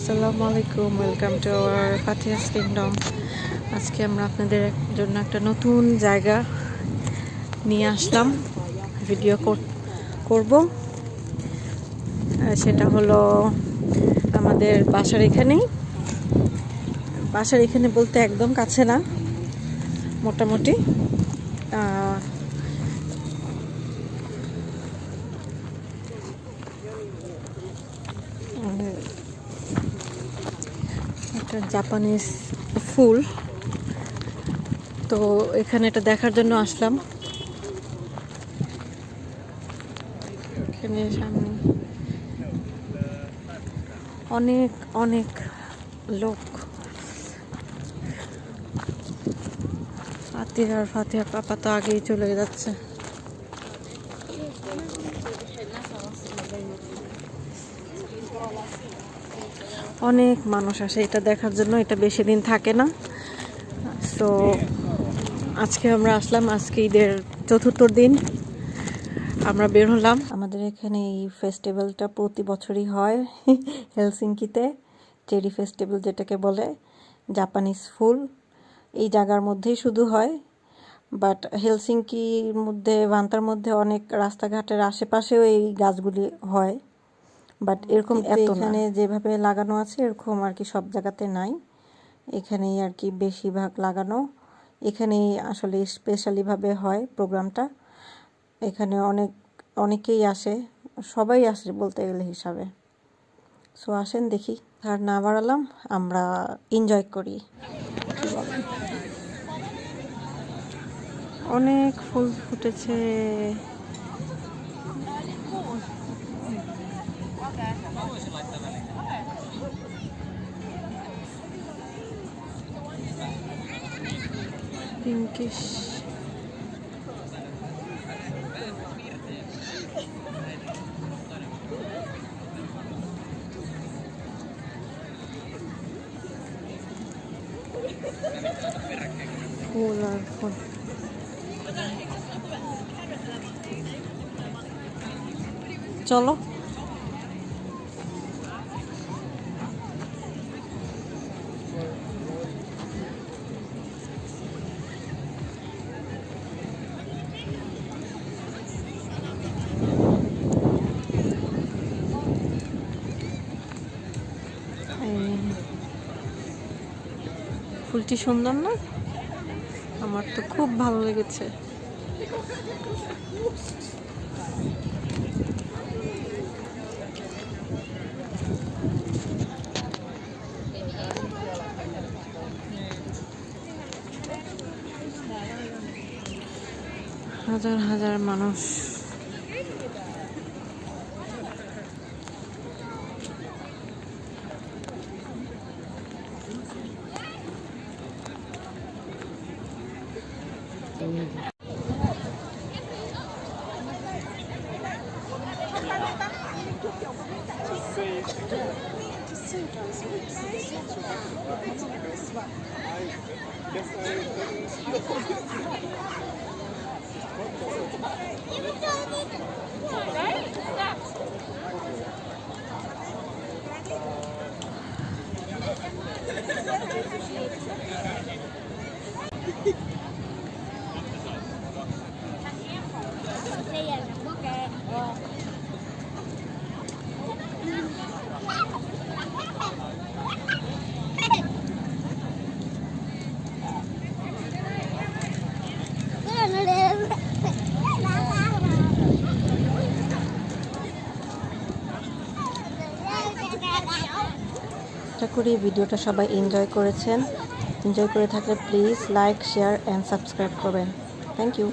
আসসালামু আলাইকুম, welcome to our ফাতিহাস kingdom. আজকে আমরা আপনাদের জন্য একটা নতুন জায়গা নিয়ে আসলাম, ভিডিও করব। সেটা হলো আমাদের বাসার এখানে বলতে একদম কাছে না, মোটামুটি একটা জাপানিজ ফুল। তো এখানে এটা দেখার জন্য আসলাম। এখানে সামনে অনেক অনেক লোক। ফাতিহা পাপা তো আগেই চলে যাচ্ছে। অনেক মানুষ আসে এটা দেখার জন্য, এটা বেশি দিন থাকে না। তো আজকে আমরা আসলাম, আজকে ঈদের চতুর্থ দিন আমরা বের হলাম। আমাদের এখানে এই ফেস্টিভ্যালটা প্রতি বছরই হয় হেলসিঙ্কিতে, চেরি ফেস্টিভ্যাল যেটাকে বলে। জাপানিজ ফুল এই জায়গার মধ্যেই শুধু হয়, বাট হেলসিঙ্কির মধ্যে, ভান্তার মধ্যে অনেক রাস্তাঘাটের আশেপাশেও এই গাছগুলি হয়, বাট এরকম এখানে যেভাবে লাগানো আছে এরকম আর কি সব জায়গাতে নাই। এখানেই আর কি বেশিরভাগ লাগানো। এখানেই আসলে স্পেশালিভাবে হয় প্রোগ্রামটা। এখানে অনেকেই আসে, সবাই আসে বলতে গেলে হিসাবে। সো আসেন দেখি, আর না বাড়ালাম, আমরা এনজয় করি। অনেক ফুল ফুটেছে। পিঙ্কিশ ফুল আর ফুল। চলো ফুলটি সুন্দর না? আমার তো খুব ভালো লেগেছে। হাজার হাজার মানুষ। আশা করি ভিডিওটা সবাই এনজয় করেছেন। এনজয় করে থাকলে please like, share and subscribe করবেন। Thank you.